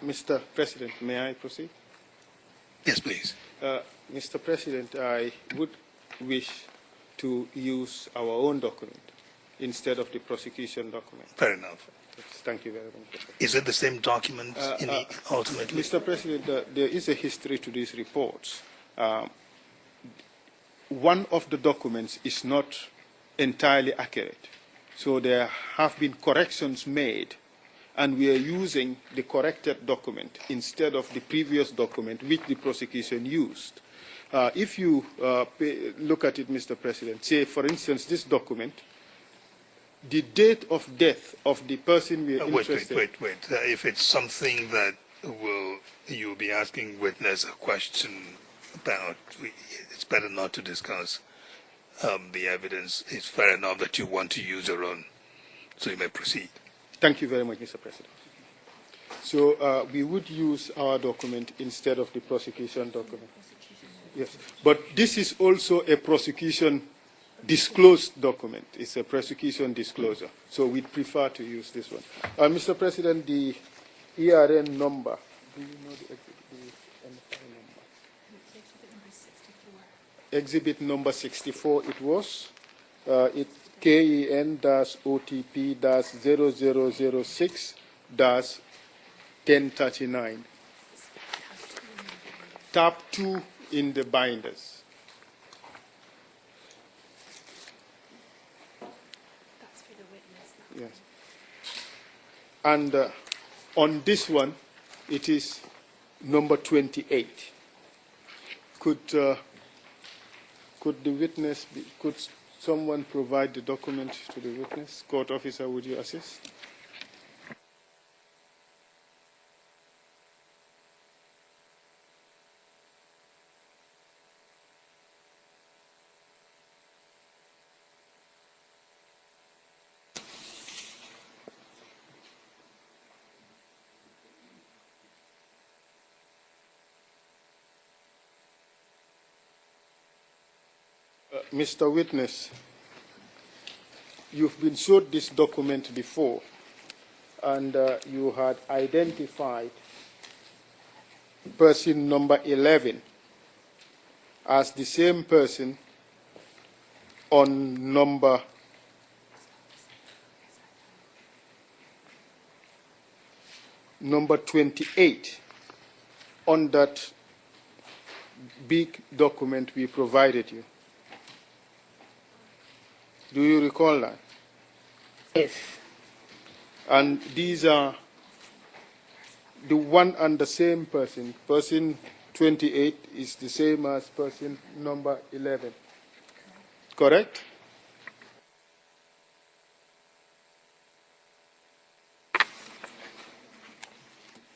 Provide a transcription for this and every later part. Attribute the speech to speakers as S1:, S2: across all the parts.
S1: Mr. President, may I proceed?
S2: Yes, please.
S1: Mr. President, I would wish to use our own document instead of the prosecution document.
S2: Fair enough.
S1: Yes, thank you very much.
S2: Is it the same document ultimately?
S1: Mr. President, there is a history to these reports. One of the documents is not entirely accurate. So there have been corrections made, and we are using the corrected document instead of the previous document which the prosecution used. If you look at it, Mr. President, say, for instance, this document, the date of death of the person we are interested in.
S2: Wait. If it's something that you'll be asking witness a question about, it's better not to discuss the evidence. It's fair enough that you want to use your own, so you may proceed.
S1: Thank you very much, Mr. President. So we would use our document instead of the prosecution document. Yes, but this is also a prosecution disclosed document. It's a prosecution disclosure. So we'd prefer to use this one. Mr. President, the ERN number. Do you know the NFI number? Exhibit number 64 it was. KEN-OTP-0006-1039. Tab 2 in the binders.
S3: That's for the witness.
S1: Yes. And on this one, it is number 28. Could the witness could someone provide the document to the witness? Court officer, would you assist? Mr. Witness, you've been showed this document before, and you had identified person number 11 as the same person on number 28 on that big document we provided you. Do you recall that?
S4: Yes.
S1: And these are the one and the same person. Person 28 is the same as person number 11. Correct?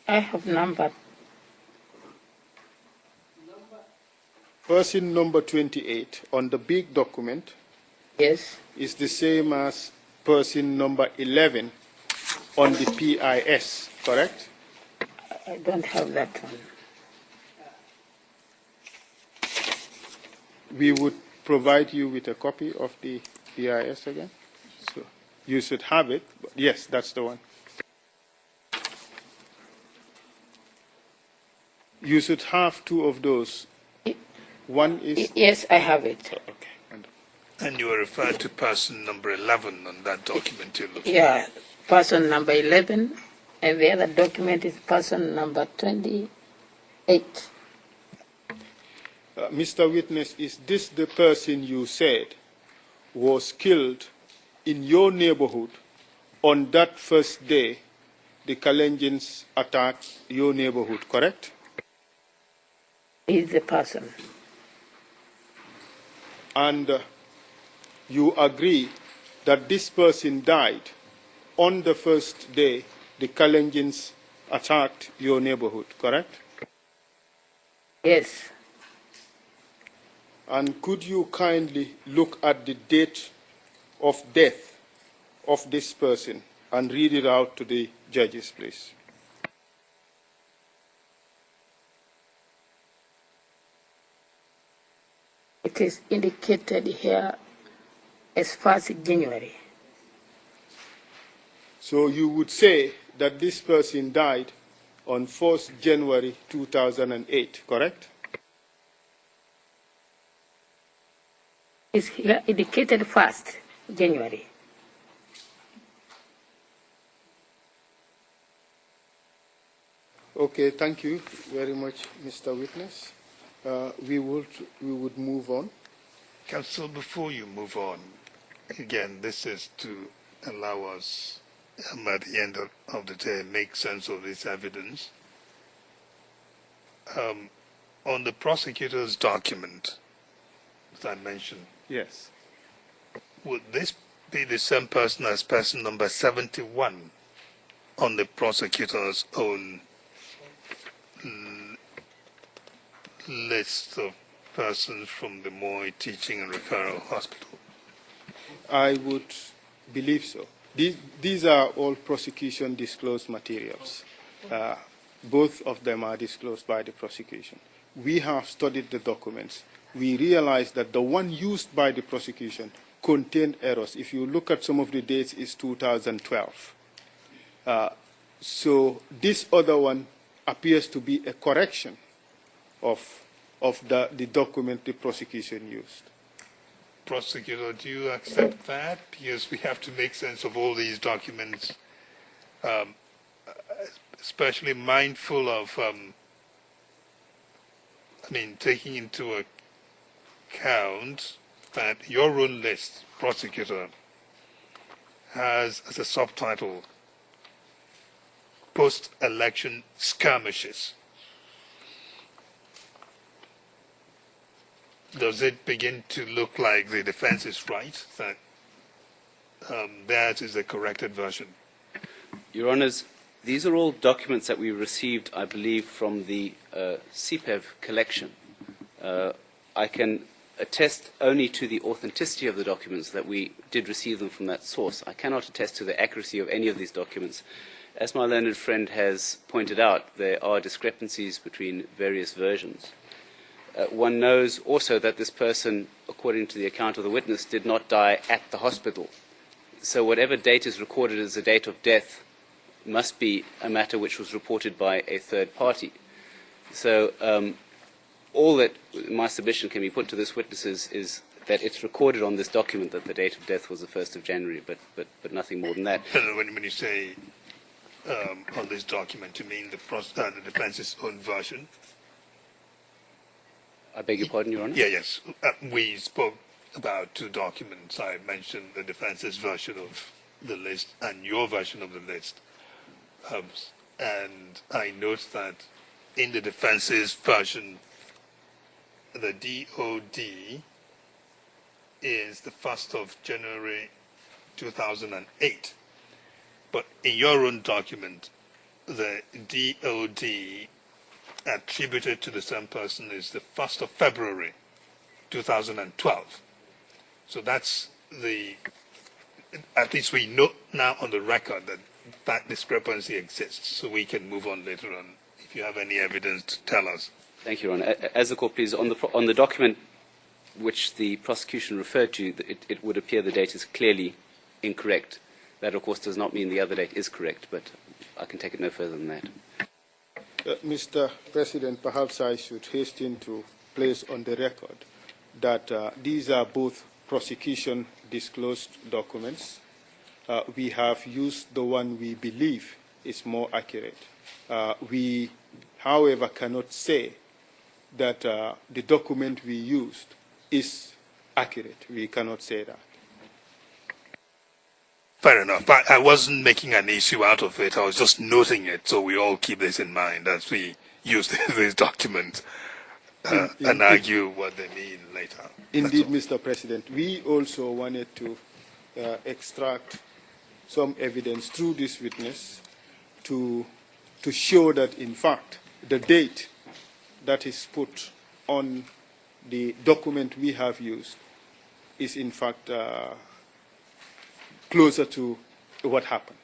S4: I have number.
S1: Person number 28 on the big document.
S4: Yes.
S1: Is the same as person number 11 on the PIS, correct?
S4: I don't have that one.
S1: We would provide you with a copy of the PIS again. So you should have it. Yes, that's the one. You should have two of those. One is...
S4: Yes, I have it.
S1: Okay.
S2: And you are referred to person number 11 on that document you're looking at.
S4: Yeah, person number 11, and the other document is person number 28.
S1: Mr. Witness, is this the person you said was killed in your neighborhood on that first day the Kalenjins attacked your neighborhood, correct?
S4: He's the person.
S1: And you agree that this person died on the first day the Kalenjins attacked your neighborhood, correct?
S4: Yes.
S1: And could you kindly look at the date of death of this person and read it out to the judges, please?
S4: It is indicated here as 1st January.
S1: So you would say that this person died on 4th January 2008, correct?
S4: It's here indicated 1st January.
S1: Okay, thank you very much, Mr. Witness. We would move on.
S2: Counsel, before you move on, again, this is to allow us, at the end of the day, make sense of this evidence. On the prosecutor's document that I mentioned,
S1: Yes.
S2: would this be the same person as person number 71 on the prosecutor's own list of persons from the Moy Teaching and Referral Hospital?
S1: I would believe so. These are all prosecution disclosed materials. Both of them are disclosed by the prosecution. We have studied the documents. We realized that the one used by the prosecution contained errors. If you look at some of the dates, it's 2012. So this other one appears to be a correction of the document the prosecution used.
S2: Prosecutor, do you accept that? Because we have to make sense of all these documents, especially mindful of, taking into account that your own list, prosecutor, has as a subtitle, post-election skirmishes. Does it begin to look like the defense is right, that that is the corrected version?
S5: Your Honours, these are all documents that we received, I believe, from the CPEV collection. I can attest only to the authenticity of the documents, that we did receive them from that source. I cannot attest to the accuracy of any of these documents. As my learned friend has pointed out, there are discrepancies between various versions. One knows also that this person, according to the account of the witness, did not die at the hospital. So whatever date is recorded as the date of death must be a matter which was reported by a third party. So all that my submission can be put to this witness is that it's recorded on this document that the date of death was the 1st of January, but nothing more than that.
S2: When you say on this document, you mean the defense's own version?
S5: I beg your pardon, Your Honour?
S2: Yeah, yes. We spoke about two documents. I mentioned the defense's version of the list and your version of the list. And I note that in the defense's version, the DOD is the 1st of January 2008. But in your own document, the DOD attributed to the same person is the 1st of February 2012. So that's at least we know now on the record that that discrepancy exists, so we can move on later on if you have any evidence to tell us.
S5: Thank you, Your Honour. As the court please, on the document which the prosecution referred to, it would appear the date is clearly incorrect. That, of course, does not mean the other date is correct, but I can take it no further than that.
S1: Mr. President, perhaps I should hasten to place on the record that these are both prosecution disclosed documents. We have used the one we believe is more accurate. We, however, cannot say that the document we used is accurate. We cannot say that.
S2: Fair enough. I wasn't making an issue out of it. I was just noting it, so we all keep this in mind as we use these documents and argue what they mean later.
S1: Indeed, Mr. President. We also wanted to extract some evidence through this witness to show that, in fact, the date that is put on the document we have used is, in fact, closer to what happened.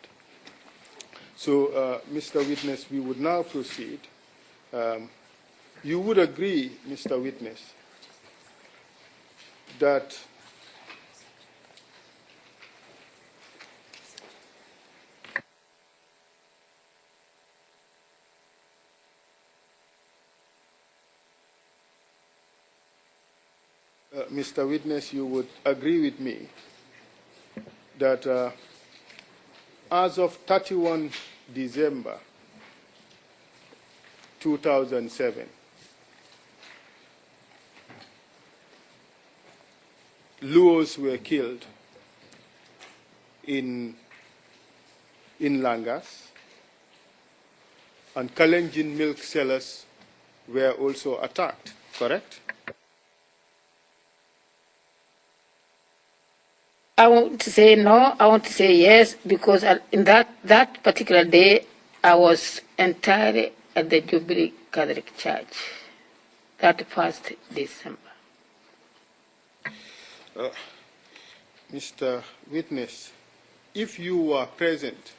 S1: So, Mr. Witness, we would now proceed. You would agree, Mr. Witness, that Mr. Witness, you would agree with me that as of 31 December 2007, Luos were killed in Langas, and Kalenjin milk sellers were also attacked, correct?
S4: I want to say no, I want to say yes, because in that particular day, I was entirely at the Jubilee Catholic Church, that 1st December.
S1: Mr. Witness, if you were present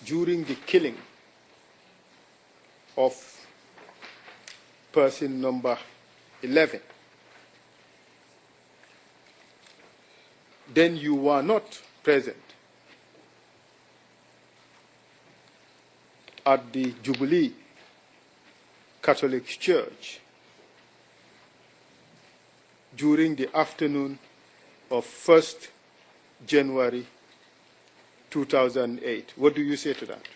S1: during the killing of person number 11, then you were not present at the Jubilee Catholic Church during the afternoon of 1st January 2008. What do you say to that?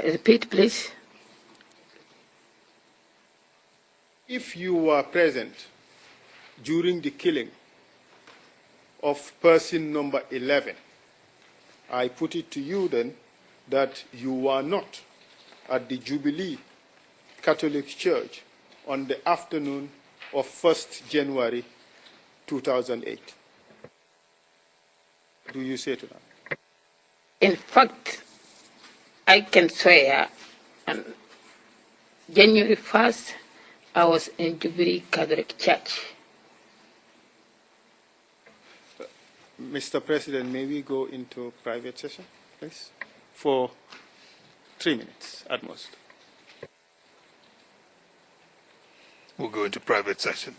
S4: Repeat, please.
S1: If you were present during the killing of person number 11, I put it to you then that you were not at the Jubilee Catholic Church on the afternoon of 1st January 2008. What do you say to that?
S4: In fact, I can swear on January 1st, I was in Jubilee Catholic Church.
S1: Mr. President, may we go into private session, please, for 3 minutes at most.
S2: We'll go into private session.